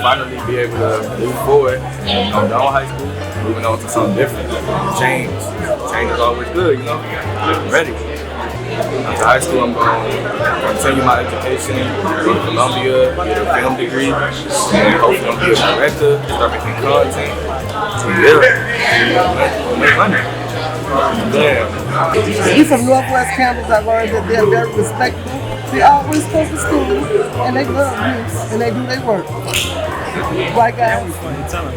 finally be able to move forward. I'm done with high school, moving on to something different. Change is always good, you know. I'm ready. After high school, I'm going to continue my education, go to Columbia, get a film degree, and hopefully I'm be a director, start making content. Yeah, make money. Damn. You from Northwest campus, I learned that they're very respectful. They always go to school, and they love you, and they do their work. Right, guys?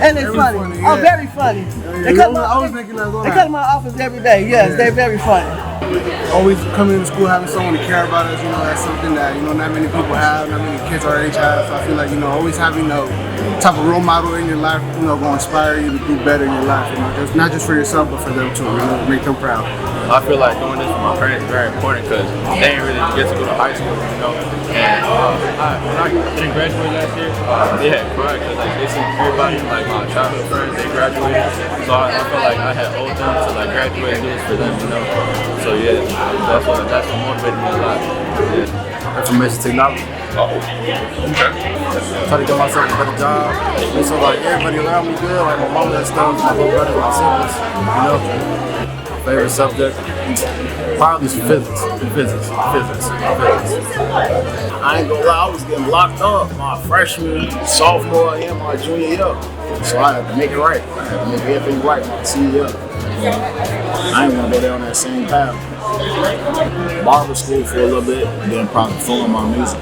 And they're funny. Yeah. Oh, very funny. They come to my office every day. Yes, they're very funny. Always coming into school, having someone to care about us, that's something that, not many people have, not many kids our age have. So I feel like, always having a type of role model in your life, going to inspire you to do better in your life. Not just for yourself, but for them too, make them proud. I feel like doing this with my parents is very important because they didn't really get to go to high school, And when I didn't graduate last year, they had cried because they seen everybody, my childhood friends, they graduated. So I feel like I had owed them to graduate and do this for them, So yeah, that's what motivated me a lot. Yeah. Information technology. Okay. Try to get myself a better job. So everybody around me good, my mom and stuff, my little brother, my siblings, Favorite subject? Probably physics. I ain't gonna lie, I was getting locked up my freshman, sophomore, and my junior year. So I had to make it right. I had to make everything right my senior year. I ain't wanna go down that same path. Barber school for a little bit, and then probably perform my music.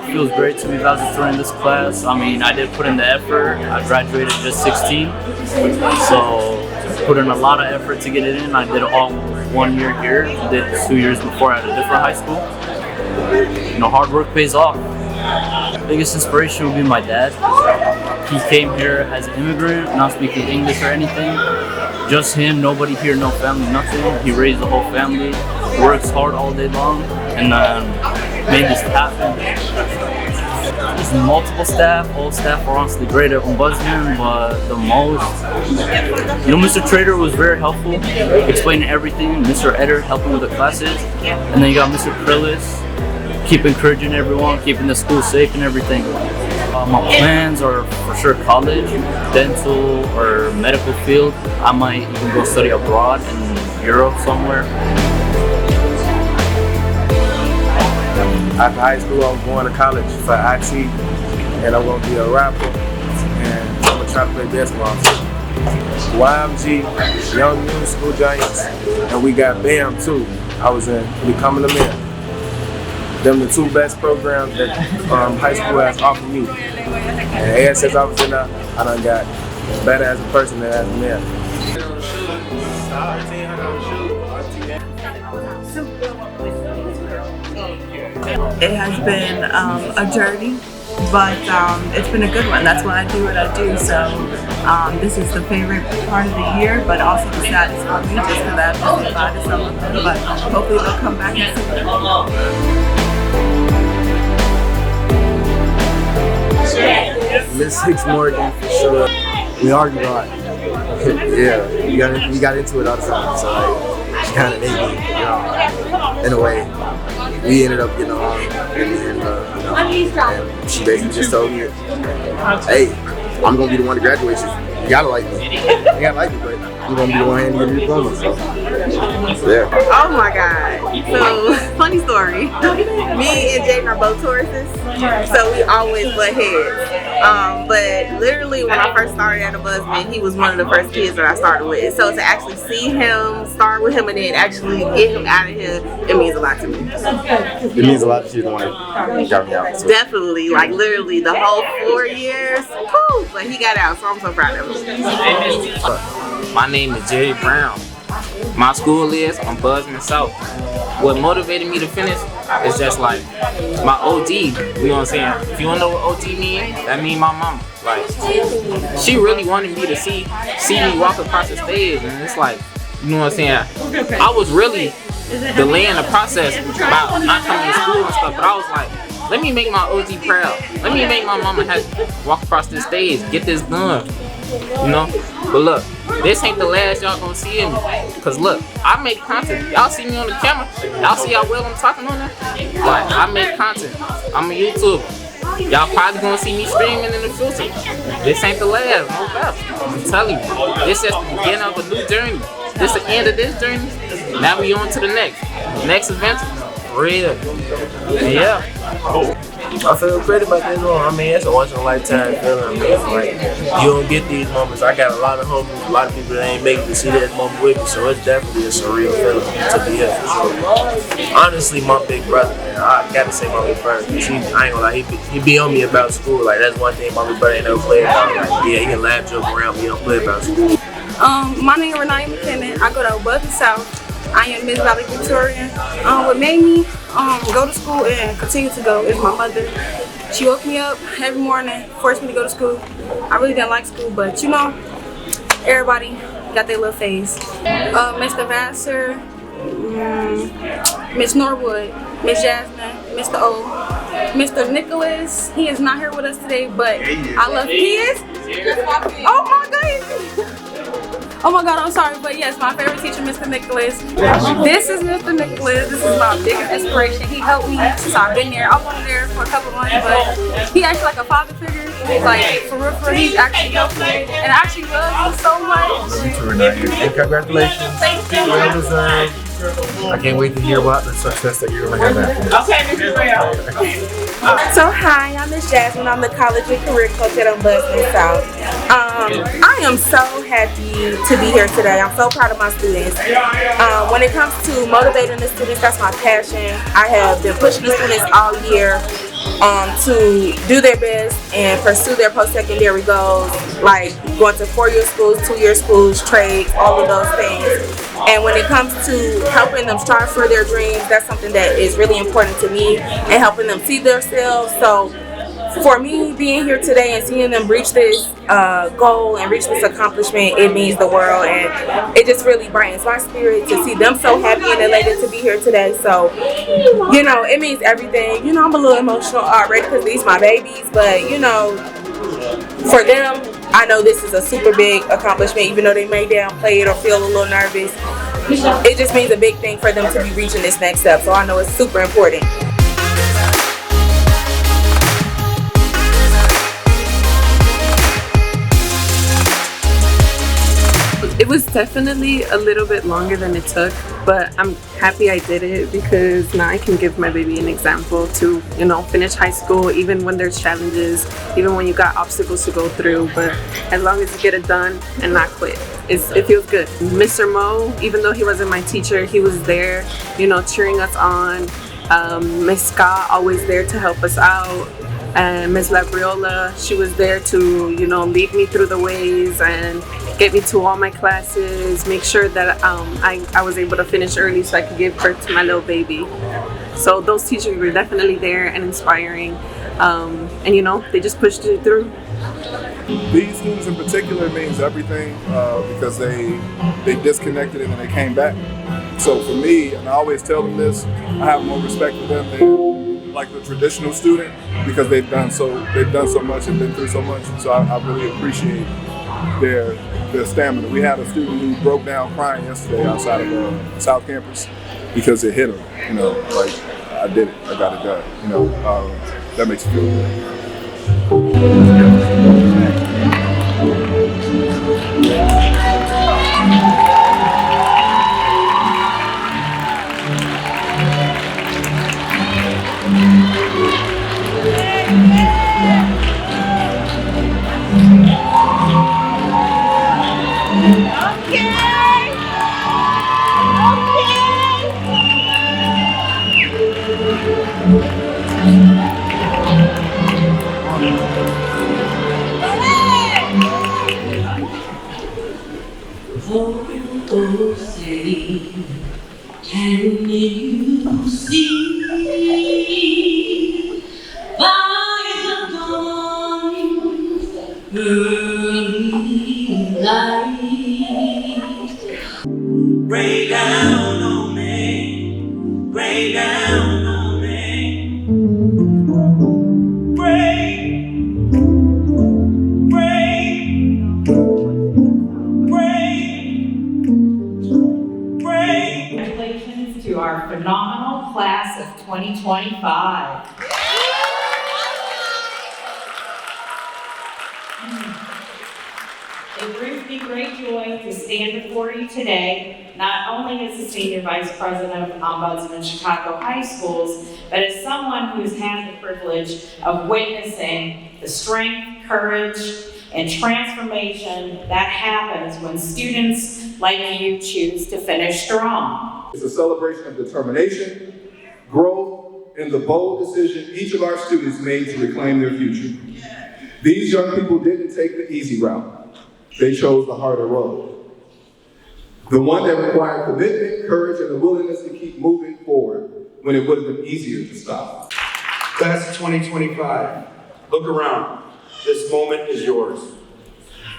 Feels great to be valedictorian in this class. I mean, I did put in the effort. I graduated just 16, so put in a lot of effort to get it in. I did it all 1 year here. Did 2 years before at a different high school. Hard work pays off. Biggest inspiration would be my dad. He came here as an immigrant, not speaking English or anything. Just him, nobody here, no family, nothing. He raised the whole family, works hard all day long, and made this happen. There's multiple staff. All staff are honestly great at Ombudsman, but the most, Mr. Trader was very helpful, explaining everything. Mr. Eder helping with the classes, and then you got Mr. Krillis, keep encouraging everyone, keeping the school safe and everything. My plans are for sure college, dental, or medical field. I might even go study abroad in Europe somewhere. After high school, I'm going to college for IT, and I'm going to be a rapper, and I'm going to try to play basketball too. YMG, Young Musical Giants, and we got BAM too. I was in Becoming a Man. Them the two best programs that high school has offered me. And ever since I was in there, I done got better as a person than as a man. It has been a journey, but it's been a good one. That's why I do what I do. So this is the favorite part of the year, but also the saddest for me, just because I have to say bye to some of them. But hopefully they'll come back and see me. Miss Hicks Morgan for sure. We argued a lot. Yeah, we got into it all the time. So she kind of made me, in a way. We ended up getting along, and she basically just told me, "Hey, I'm gonna be the one to graduate you. You gotta like me. You gotta like me, but you're gonna be the one handing me the diploma." So, yeah. Oh my God! So funny story. Me and Jaden are both Tauruses, so we always butt heads. But literally, when I first started at Ombudsman, he was one of the first kids that I started with. So to actually see him, start with him, and then actually get him out of here, it means a lot to me. It means a lot to you the one that got me out. So. Definitely, like literally the whole 4 years. Whew, but he got out, so I'm so proud of him. My name is Jerry Brown. My school is Ombudsman South. What motivated me to finish is just like my OG, you know what I'm saying? If you wanna know what OG means, that means my mama. Like, she really wanted me to see me walk across the stage, and it's like, you know what I'm saying? I was really delaying the process about not coming to school and stuff, but I was like, let me make my OG proud. Let me make my mama have to walk across this stage, get this done, you know? But look, this ain't the last y'all gonna see of me. Cause look, I make content. Y'all see me on the camera. Y'all see how well I'm talking on there? Like, I make content. I'm a YouTuber. y'all probably gonna see me streaming in the future. This ain't the last, no doubt. I'm telling you, this is the beginning of a new journey. This the end of this journey. Now we on to the next adventure. Real. Yeah. I feel great about this one. I mean, it's a once in a lifetime feeling. I mean, like, you don't get these moments. I got a lot of homies, a lot of people that ain't make it to see that moment with me, so it's definitely a surreal feeling to be here for sure. Honestly, my big brother, man, I gotta say my big brother, because I ain't gonna lie, he be on me about school. Like, that's one thing my big brother ain't never played about. Like, yeah, he can laugh, joke around, but he don't play about school. My name is Renee McKinnon. I go to Ombudsman South. I am Miss Valley Victorian. What made me go to school and continue to go is my mother. She woke me up every morning, forced me to go to school. I really didn't like school, but you know, everybody got their little phase. Mr. Vassar, Miss Norwood, Miss Jasmine, Mr. O, Mr. Nicholas. He is not here with us today, but I love kids. Oh my God. Oh my God, I'm sorry, but yes, my favorite teacher, Mr. Nicholas. This is Mr. Nicholas. This is my biggest inspiration. He helped me since I've been there. I was there for a couple months, but he acts like a father figure. Like, for real, he's actually helped me. And I actually love him so much. And congratulations. Thank you. Well deserved. I can't wait to hear about the success that you're going to have after. So hi, I'm Miss Jasmine. I'm the college and career coach at Ombudsman South. I am so happy to be here today. I'm so proud of my students. When it comes to motivating the students, that's my passion. I have been pushing the students all year to do their best and pursue their post-secondary goals, like going to 4-year schools, 2-year schools, trades, all of those things. And when it comes to helping them strive for their dreams, that's something that is really important to me, and helping them see themselves. So for me, being here today and seeing them reach this goal and reach this accomplishment, it means the world, and it just really brightens my spirit to see them so happy and elated to be here today. So, you know, it means everything. You know, I'm a little emotional already because these are my babies, but you know, for them, I know this is a super big accomplishment, even though they may downplay it or feel a little nervous. It just means a big thing for them to be reaching this next step, so I know it's super important. It was definitely a little bit longer than it took, but I'm happy I did it because now I can give my baby an example to, you know, finish high school even when there's challenges, even when you got obstacles to go through, but as long as you get it done and not quit, it feels good. Mr. Mo, even though he wasn't my teacher, he was there, you know, cheering us on. Miss Scott, always there to help us out. And Ms. Labriola, she was there to, you know, lead me through the ways and get me to all my classes, make sure that I was able to finish early so I could give birth to my little baby. So those teachers were definitely there and inspiring, and you know, they just pushed it through. These students in particular means everything because they disconnected and then they came back. So for me, and I always tell them this, I have more respect for them than like the traditional student because they've done so much and been through so much. So I really appreciate their stamina. We had a student who broke down crying yesterday outside of South Campus because it hit him. You know, like I did it, I got it done. You know, that makes you feel Can you see by the dawn's early light? Rain down on me, rain down on me. Rain, rain, rain, rain. Congratulations to our phenomenal class of 2025. me great joy to stand before you today, not only as the Senior Vice President of Ombudsman Chicago High Schools, but as someone who's had the privilege of witnessing the strength, courage, and transformation that happens when students like you choose to finish strong. It's a celebration of determination, growth, and the bold decision each of our students made to reclaim their future. These young people didn't take the easy route. They chose the harder road. The one that required commitment, courage, and the willingness to keep moving forward when it would have been easier to stop. Class of 2025, look around. This moment is yours.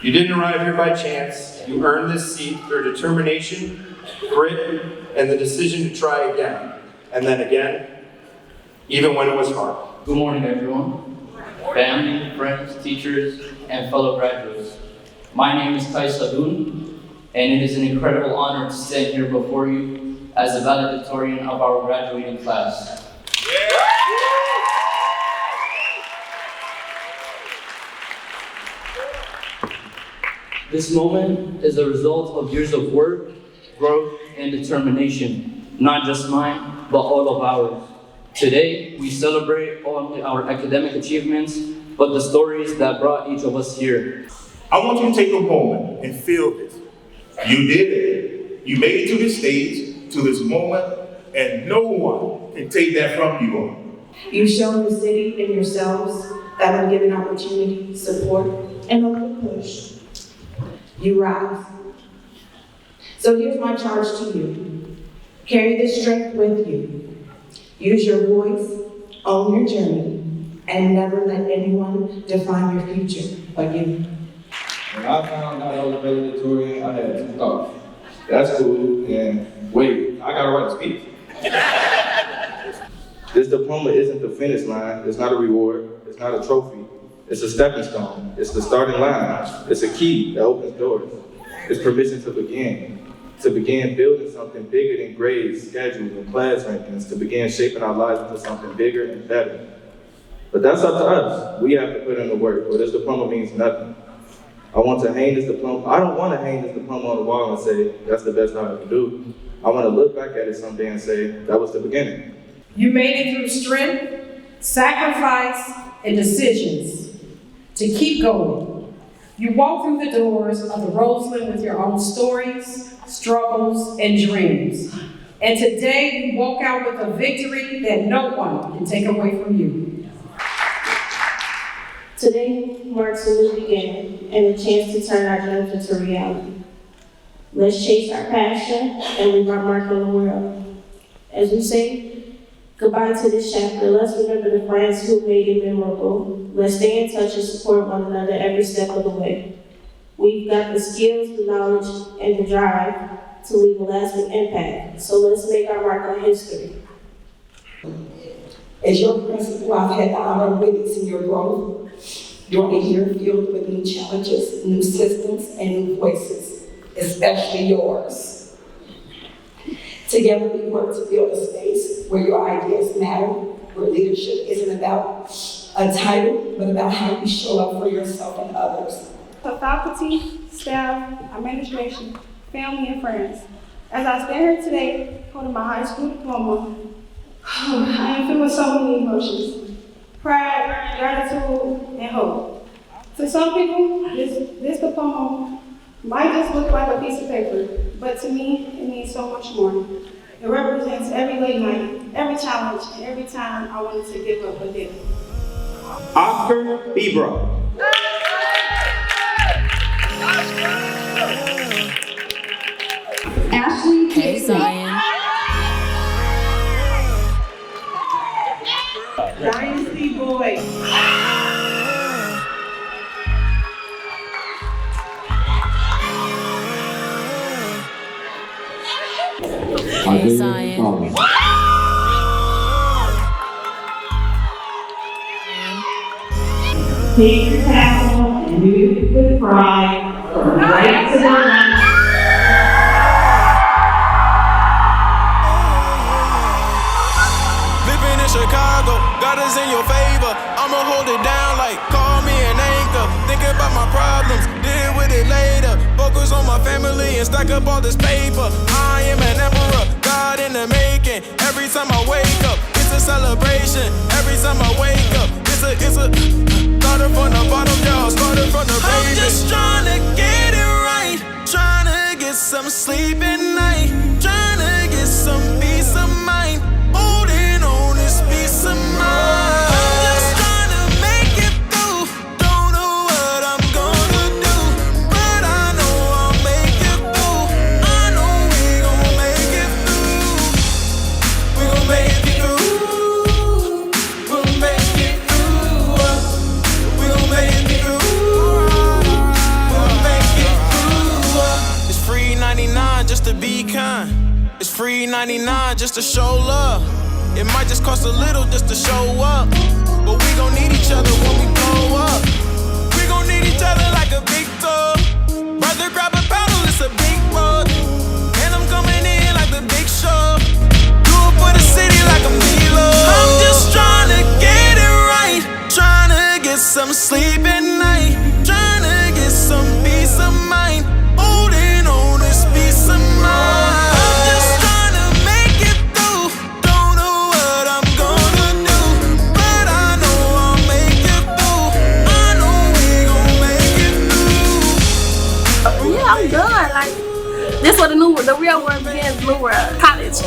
You didn't arrive here by chance. You earned this seat through determination, grit, and the decision to try again, and then again, even when it was hard. Good morning, everyone. Family, friends, teachers, and fellow graduates. My name is Kai Sadun, and it is an incredible honor to stand here before you as the valedictorian of our graduating class. This moment is a result of years of work, growth, and determination, not just mine, but all of ours. Today, we celebrate only our academic achievements, but the stories that brought each of us here. I want you to take a moment and feel this. You did it. You made it to this stage, to this moment, and no one can take that from you all. You've shown the city and yourselves that when given opportunity, support, and a little push, you rise. So here's my charge to you. Carry this strength with you. Use your voice, own your journey, and never let anyone define your future but you. When I found out I was valedictorian, I had two thoughts. That's cool, and wait, I got a right to speak. This diploma isn't the finish line, it's not a reward, it's not a trophy. It's a stepping stone, it's the starting line, it's a key that opens doors. It's permission to begin building something bigger than grades, schedules, and class rankings, to begin shaping our lives into something bigger and better. But that's up to us. We have to put in the work, but this diploma means nothing. I want to hang this diploma. I don't want to hang this diploma on the wall and say, that's the best I ever do. I want to look back at it someday and say, that was the beginning. You made it through strength, sacrifice, and decisions to keep going. You walked through the doors of the Roseland with your own stories, struggles, and dreams. And today you walk out with a victory that no one can take away from you. Today marks a new beginning and a chance to turn our dreams into reality. Let's chase our passion and leave our mark on the world. As we say goodbye to this chapter, let's remember the friends who made it memorable. Let's stay in touch and support one another every step of the way. We've got the skills, the knowledge, and the drive to leave a lasting impact. So let's make our mark on history. As your principal, I've had the honor of witnessing your growth during a year filled with new challenges, new systems, and new voices, especially yours. Together we work to build a space where your ideas matter, where leadership isn't about a title, but about how you show up for yourself and others. So faculty, staff, administration, family, and friends, as I stand here today holding my high school diploma, I am feeling so many emotions: pride, gratitude, and hope. To some people, this diploma might just look like a piece of paper, but to me, it means so much more. It represents every late night, every challenge, and every time I wanted to give up a bit. Oscar Bebro. Ashley Hey, Zion. Dynasty Boy. Hey, Zion. Take your tassel and move with pride from right to the left. Living in Chicago, God is in your favor. I'ma hold it down like call me an anchor. Thinking about my problems, deal with it later. Focus stack up all this paper. I am an emperor, God in the making. Every time I wake up, it's a celebration. Every time I wake up, it's a started from the bottom, y'all. Started from the baby. I'm just trying to get it right. Trying to get some sleep at night. Trying to get some peace of mind. Holding on this peace of mind. I'm just trying to make it through. Don't know what I'm gonna do, but I know I'll make it through. I know we gon' make it through. We gon' make it through. We'll make it through. We gon' make it through. We'll make it through. It's free 99 just to be kind. It's free 99 just to show love. It might just cost a little just to show up, but we gon' need each other when we blow up. We gon' need each other like a big tub. Brother, grab a paddle, it's a big rug. And I'm coming in like the big show. Do it for the city like I'm D-Lo. I'm just trying to get it right. Trying to get some sleep at night. Trying to get some peace of mind. Holding on this peace of mind. I'm just trying to make it through. Don't know what I'm gonna do, but I know I'll make it through. I know we gon' make it through. Yeah, I'm done. Like, this what the real world begins. New world, college.